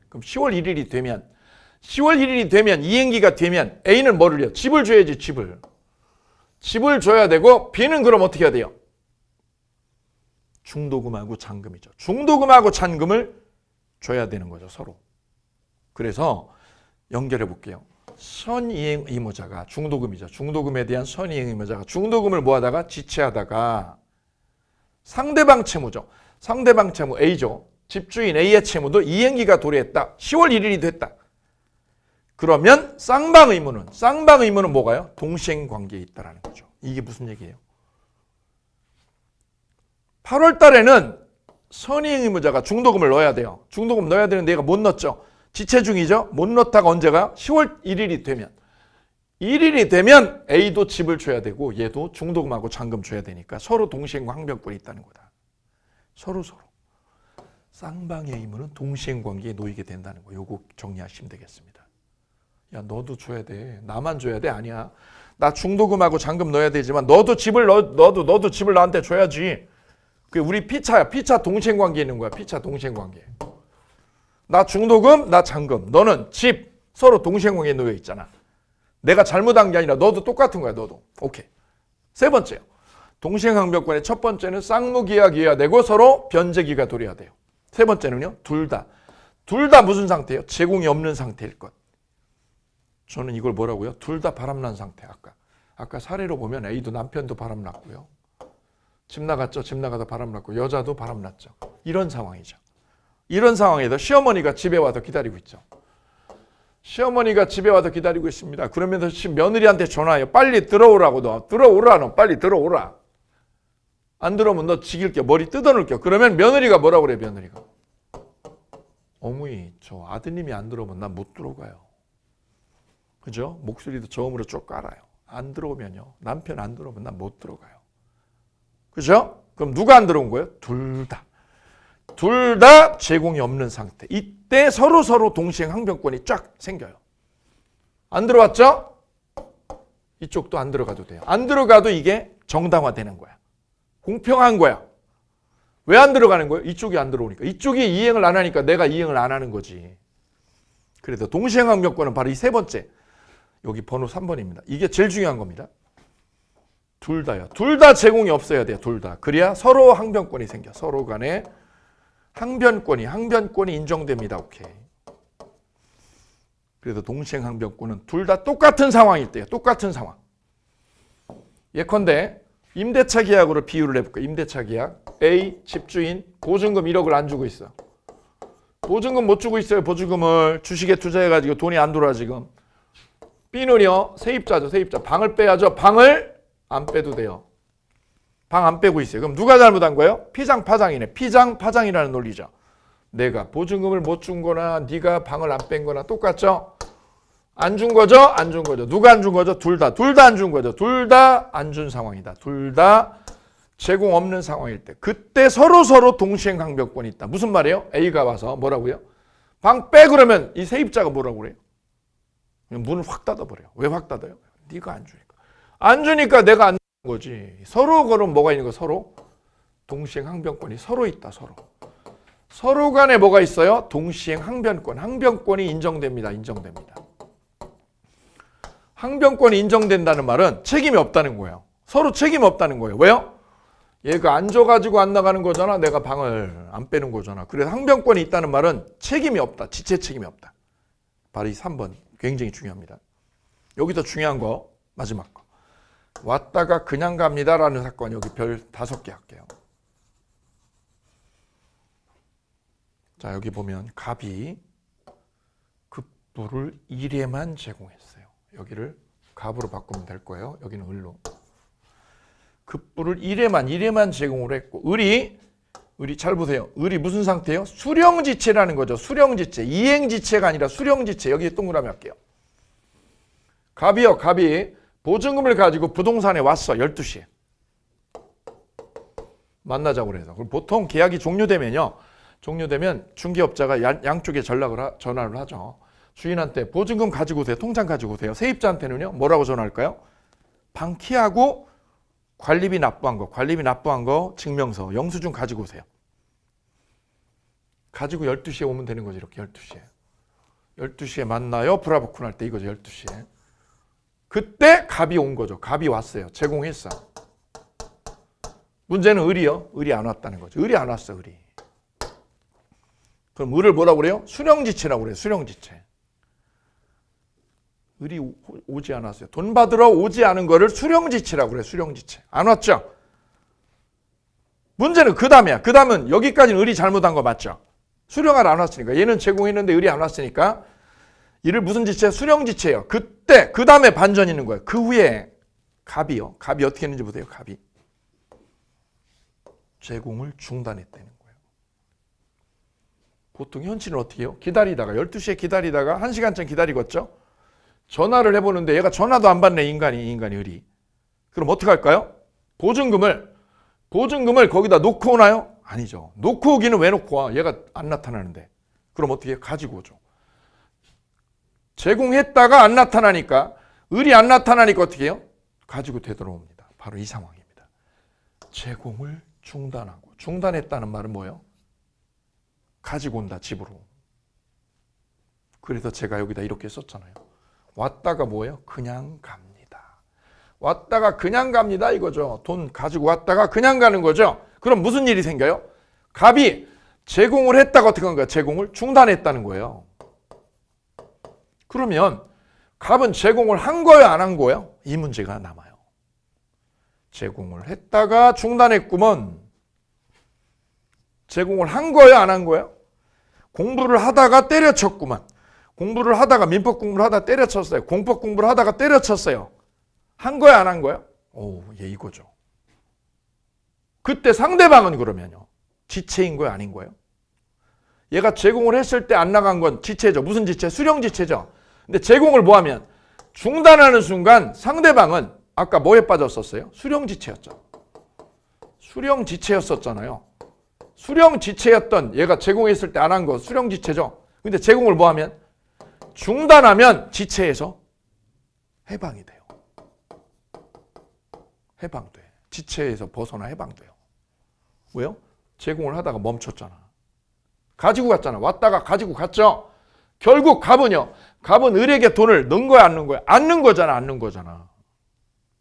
그럼 10월 1일이 되면 이행기가 되면 A는 뭐를요? 집을 줘야지, 집을. 집을 줘야 되고 B는 그럼 어떻게 해야 돼요? 중도금하고 잔금이죠. 중도금하고 잔금을 줘야 되는 거죠, 서로. 그래서 연결해 볼게요. 선이행 의무자가 중도금이죠. 중도금에 대한 선이행 의무자가 중도금을 모아다가 지체하다가 상대방 채무죠. 상대방 채무 A죠. 집주인 A의 채무도 이행기가 도래했다. 10월 1일이 됐다. 그러면 쌍방 의무는 뭐가요? 동시행 관계에 있다라는 거죠. 이게 무슨 얘기예요? 8월 달에는 선의행 의무자가 중도금을 넣어야 돼요. 중도금 넣어야 되는데 얘가 못 넣었죠. 지체 중이죠. 못 넣다가 언제가? 10월 1일이 되면 A도 집을 줘야 되고 얘도 중도금하고 잔금 줘야 되니까 서로 동시행과 항변권이 있다는 거다. 서로. 쌍방의 의무는 동시행 관계에 놓이게 된다는 거. 요거 정리하시면 되겠습니다. 야, 너도 줘야 돼. 나만 줘야 돼? 아니야. 나 중도금하고 잔금 넣어야 되지만 너도 집을 나한테 줘야지. 그 우리 피차야. 피차 동시행 관계에 있는 거야. 피차 동시행 관계. 나 중도금, 나 잔금. 너는 집. 서로 동시행 관계에 놓여 있잖아. 내가 잘못한 게 아니라 너도 똑같은 거야. 너도. 오케이. 세 번째요. 동시행 항변권의 첫 번째는 쌍무계약이어야 되고 서로 변제기가 도래해야 돼요. 세 번째는요. 둘 다 무슨 상태예요? 제공이 없는 상태일 것. 저는 이걸 뭐라고요? 둘 다 바람난 상태. 아까 사례로 보면 A도 남편도 바람났고요. 집 나갔죠. 집 나가다 바람났고 여자도 바람났죠. 이런 상황이죠. 이런 상황에서 시어머니가 집에 와서 기다리고 있죠. 시어머니가 집에 와서 기다리고 있습니다. 그러면서 며느리한테 전화해요. 빨리 들어오라고. 너 빨리 들어오라. 안 들어오면 너 죽일게. 머리 뜯어놓을게. 그러면 며느리가 뭐라고 그래? 며느리가 어머니 저 아드님이 안 들어오면 난 못 들어가요. 그죠? 목소리도 저음으로 쭉 깔아요. 안 들어오면요. 남편 안 들어오면 난 못 들어가요. 그죠? 그럼 누가 안 들어온 거예요? 둘 다 제공이 없는 상태. 이때 서로 동시행 항변권이 쫙 생겨요. 안 들어왔죠? 이쪽도 안 들어가도 돼요. 안 들어가도 이게 정당화되는 거야. 공평한 거야. 왜 안 들어가는 거예요? 이쪽이 안 들어오니까. 이쪽이 이행을 안 하니까 내가 이행을 안 하는 거지. 그래서 동시행 항변권은 바로 이 세 번째. 여기 번호 3번입니다. 이게 제일 중요한 겁니다. 둘 다요. 둘 다 제공이 없어야 돼요. 둘 다. 그래야 서로 항변권이 생겨. 서로 간에 항변권이 인정됩니다. 오케이. 그래서 동시행 항변권은 둘 다 똑같은 상황일 때요. 똑같은 상황. 예컨대 임대차 계약으로 비유를 해볼까요? 임대차 계약. A 집주인 보증금 1억을 안 주고 있어. 보증금 못 주고 있어요. 보증금을 주식에 투자해가지고 돈이 안 돌아 지금. B는요. 세입자죠. 세입자. 방을 빼야죠. 방을 안 빼도 돼요. 방 안 빼고 있어요. 그럼 누가 잘못한 거예요? 피장 파장이네. 피장 파장이라는 논리죠. 내가 보증금을 못 준 거나 네가 방을 안 뺀 거나 똑같죠? 안 준 거죠? 안 준 거죠. 누가 안 준 거죠? 둘 다 안 준 거죠. 둘 다 안 준 상황이다. 둘 다 제공 없는 상황일 때. 그때 서로 동시행 항변권이 있다. 무슨 말이에요? A가 와서 뭐라고요? 방 빼 그러면 이 세입자가 뭐라고 그래요? 문을 확 닫아버려요. 왜 확 닫아요? 네가 안 주니까. 안 주니까 내가 안 거지. 서로 그럼 뭐가 있는 거? 서로 동시행 항변권이 서로 있다. 서로 간에 뭐가 있어요? 동시행 항변권. 항변권이 인정됩니다. 항변권이 인정된다는 말은 책임이 없다는 거예요. 서로 책임이 없다는 거예요. 왜요? 얘가 앉아가지고 안 나가는 거잖아. 내가 방을 안 빼는 거잖아. 그래서 항변권이 있다는 말은 책임이 없다. 지체 책임이 없다. 바로 이 3번 굉장히 중요합니다. 여기서 중요한 거 마지막 거. 왔다가 그냥 갑니다라는 사건 여기 별 5개 할게요. 자, 여기 보면 갑이 급부를 일에만 제공했어요. 여기를 갑으로 바꾸면 될 거예요. 여기는 을로. 급부를 일에만 제공을 했고, 을이 잘 보세요. 을이 무슨 상태예요? 수령지체라는 거죠. 수령지체. 이행지체가 아니라 수령지체. 여기 동그라미 할게요. 갑이 보증금을 가지고 부동산에 왔어. 12시에. 만나자고 그래서. 그럼 보통 계약이 종료되면 중개업자가 양쪽에 전화를 하죠. 주인한테 보증금 가지고 오세요. 통장 가지고 오세요. 세입자한테는요. 뭐라고 전화할까요? 방키하고 관리비 납부한 거 증명서, 영수증 가지고 오세요. 가지고 12시에 오면 되는 거죠. 이렇게 12시에. 12시에 만나요. 브라보쿤 할 때 이거죠. 12시에. 그때 갑이 온 거죠. 갑이 왔어요. 제공했어. 문제는 을이요. 을이 안 왔다는 거죠. 을이 안 왔어. 을이. 그럼 을을 뭐라고 그래요? 수령지체라고 그래요. 수령지체. 을이 오지 않았어요. 돈 받으러 오지 않은 거를 수령지체라고 그래요. 수령지체. 안 왔죠? 문제는 그 다음이야. 그 다음은 여기까지는 을이 잘못한 거 맞죠? 수령하러 안 왔으니까. 얘는 제공했는데 을이 안 왔으니까 이를 무슨 지체? 수령지체예요. 그때 그 다음에 반전이 있는 거예요. 그 후에 갑이요. 갑이 어떻게 했는지 보세요. 갑이 제공을 중단했다는 거예요. 보통 현실은 어떻게 해요? 기다리다가 12시에 기다리다가 1시간쯤 기다리겠죠? 전화를 해보는데 얘가 전화도 안 받네. 인간이 을이. 그럼 어떻게 할까요? 보증금을 거기다 놓고 오나요? 아니죠. 놓고 오기는 왜 놓고 와? 얘가 안 나타나는데. 그럼 어떻게 해요? 가지고 오죠. 제공했다가 안 나타나니까, 을이 안 나타나니까 어떻게 해요? 가지고 되돌아옵니다. 바로 이 상황입니다. 제공을 중단하고. 중단했다는 말은 뭐예요? 가지고 온다, 집으로. 그래서 제가 여기다 이렇게 썼잖아요. 왔다가 뭐예요? 그냥 갑니다. 왔다가 그냥 갑니다 이거죠. 돈 가지고 왔다가 그냥 가는 거죠. 그럼 무슨 일이 생겨요? 갑이 제공을 했다가 어떻게 한 거예요? 제공을 중단했다는 거예요. 그러면 갑은 제공을 한 거예요? 안 한 거예요? 이 문제가 남아요. 제공을 했다가 중단했구먼. 제공을 한 거예요? 안 한 거예요? 공부를 하다가 때려쳤구만. 공부를 하다가 민법 공부를 하다가 때려쳤어요. 공법 공부를 하다가 때려쳤어요. 한 거야 안 한 거야? 오, 예, 이거죠. 그때 상대방은 그러면요. 지체인 거예요? 아닌 거예요? 얘가 제공을 했을 때 안 나간 건 지체죠. 무슨 지체? 수령지체죠. 근데 제공을 뭐 하면 중단하는 순간 상대방은 아까 뭐에 빠졌었어요? 수령지체였죠. 수령지체였었잖아요. 수령지체였던 얘가 제공했을 때 안 한 거 수령지체죠. 근데 제공을 뭐 하면 중단하면 지체에서 해방이 돼요. 해방돼. 지체에서 벗어나 해방돼요. 왜요? 제공을 하다가 멈췄잖아. 가지고 갔잖아. 왔다가 가지고 갔죠. 결국 갑은요. 갑은 을에게 돈을 넣은 거야, 안 넣은 거야? 안 넣은 거잖아, 안 넣은 거잖아.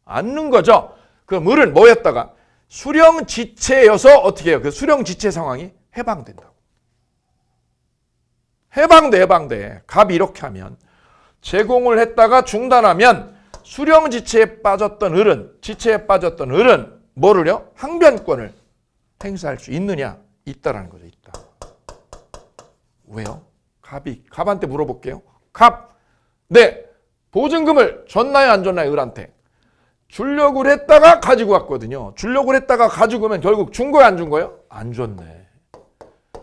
안 넣은 거죠. 그럼 을은 뭐였다가 수령지체여서 어떻게 해요? 그 수령지체 상황이 해방된다고. 해방돼. 갑이 이렇게 하면 제공을 했다가 중단하면 수령지체에 빠졌던 을은 뭐를요? 항변권을 행사할 수 있느냐? 있다라는 거죠. 있다. 왜요? 갑한테 물어볼게요. 갑, 네, 보증금을 줬나요? 안 줬나요? 을한테. 주려고 했다가 가지고 왔거든요. 주려고 했다가 가지고 오면 결국 준 거예요? 안 준 거예요? 안 줬네.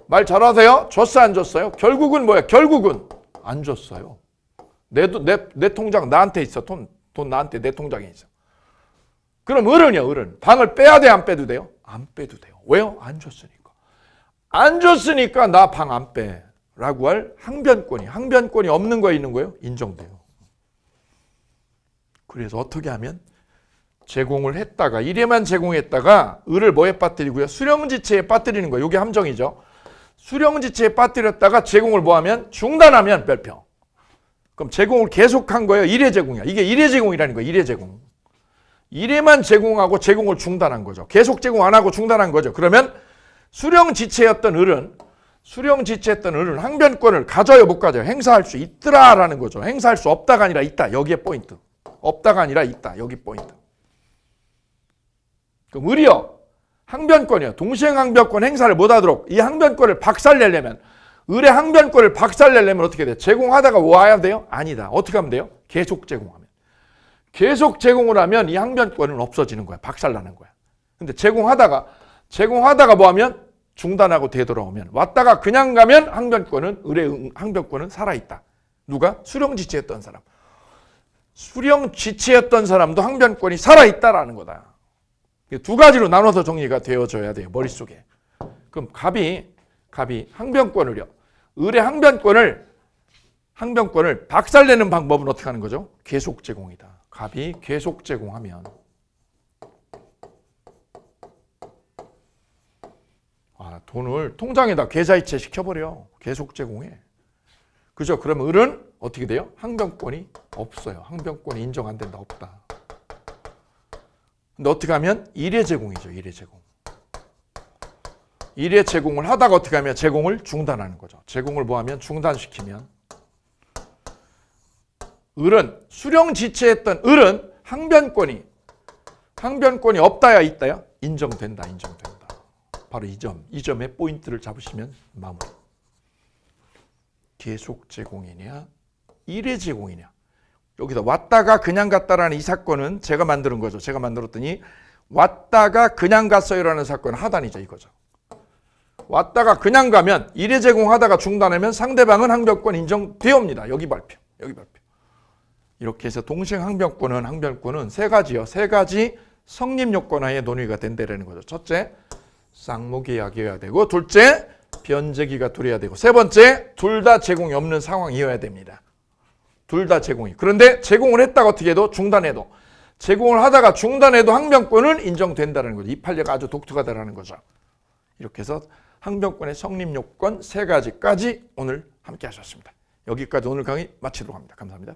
말 잘하세요? 줬어 안 줬어요? 결국은 뭐야? 결국은 안 줬어요. 내 통장 나한테 있어. 돈 나한테 내 통장에 있어. 그럼 을은 방을 빼야 돼? 안 빼도 돼요? 안 빼도 돼요. 왜요? 안 줬으니까. 안 줬으니까 나 방 안 빼. 라고 할 항변권이 없는 거에 있는 거예요? 인정돼요. 그래서 어떻게 하면 제공을 했다가 일에만 제공했다가 을을 뭐에 빠뜨리고요? 수령지체에 빠뜨리는 거예요. 이게 함정이죠. 수령지체에 빠뜨렸다가 제공을 뭐하면 중단하면 별표. 그럼 제공을 계속한 거예요. 일회 제공이야. 이게 일회 제공이라는 거예요. 일회 제공. 일회만 제공하고 제공을 중단한 거죠. 계속 제공 안 하고 중단한 거죠. 그러면 수령지체였던 을은 항변권을 가져요, 못 가져요? 행사할 수 있더라라는 거죠. 행사할 수 없다가 아니라 있다. 여기에 포인트. 없다가 아니라 있다. 여기 포인트. 그럼 을이요. 항변권이요. 동시행항변권 행사를 못하도록 이 항변권을 박살내려면 을의 항변권을 박살내려면 어떻게 돼요? 제공하다가 와야 돼요? 아니다. 어떻게 하면 돼요? 계속 제공하면. 계속 제공을 하면 이 항변권은 없어지는 거야. 박살나는 거야. 근데 제공하다가 뭐하면 중단하고 되돌아오면 왔다가 그냥 가면 을의 항변권은 살아있다. 누가? 수령지체였던 사람. 수령지체였던 사람도 항변권이 살아있다라는 거다. 두 가지로 나눠서 정리가 되어져야 돼요. 머릿속에. 그럼 갑이 항변권을요. 을의 항변권을 박살내는 방법은 어떻게 하는 거죠? 계속 제공이다. 갑이 계속 제공하면 돈을 통장에다 계좌이체 시켜버려. 계속 제공해. 그죠? 그러면 을은 어떻게 돼요? 항변권이 없어요. 항변권이 인정 안 된다. 없다. 근데 어떻게 하면 일회 제공이죠. 일회 제공. 일회 제공을 하다가 어떻게 하면 제공을 중단하는 거죠. 제공을 뭐하면 중단시키면 을은 수령지체했던 을은 항변권이 없다야 있다야? 인정된다. 바로 이 점에 포인트를 잡으시면 마무리. 계속 제공이냐 일회 제공이냐. 여기다 왔다가 그냥 갔다라는 이 사건은 제가 만드는 거죠. 제가 만들었더니 왔다가 그냥 갔어요라는 사건은 하단이죠. 이거죠. 왔다가 그냥 가면 일회 제공하다가 중단하면 상대방은 항변권 인정되옵니다. 여기 발표. 이렇게 해서 동시행 항변권은 세 가지요. 세 가지 성립 요건 하에 논의가 된다는 거죠. 첫째, 쌍무계약이어야 되고, 둘째, 변제기가 둘이어야 되고, 세 번째, 둘 다 제공이 없는 상황이어야 됩니다. 둘 다 제공이. 그런데 제공을 했다가 어떻게 해도 중단해도, 제공을 하다가 중단해도 항변권은 인정된다는 거죠. 이 판례가 아주 독특하다는 거죠. 이렇게 해서 항변권의 성립 요건 세 가지까지 오늘 함께 하셨습니다. 여기까지 오늘 강의 마치도록 합니다. 감사합니다.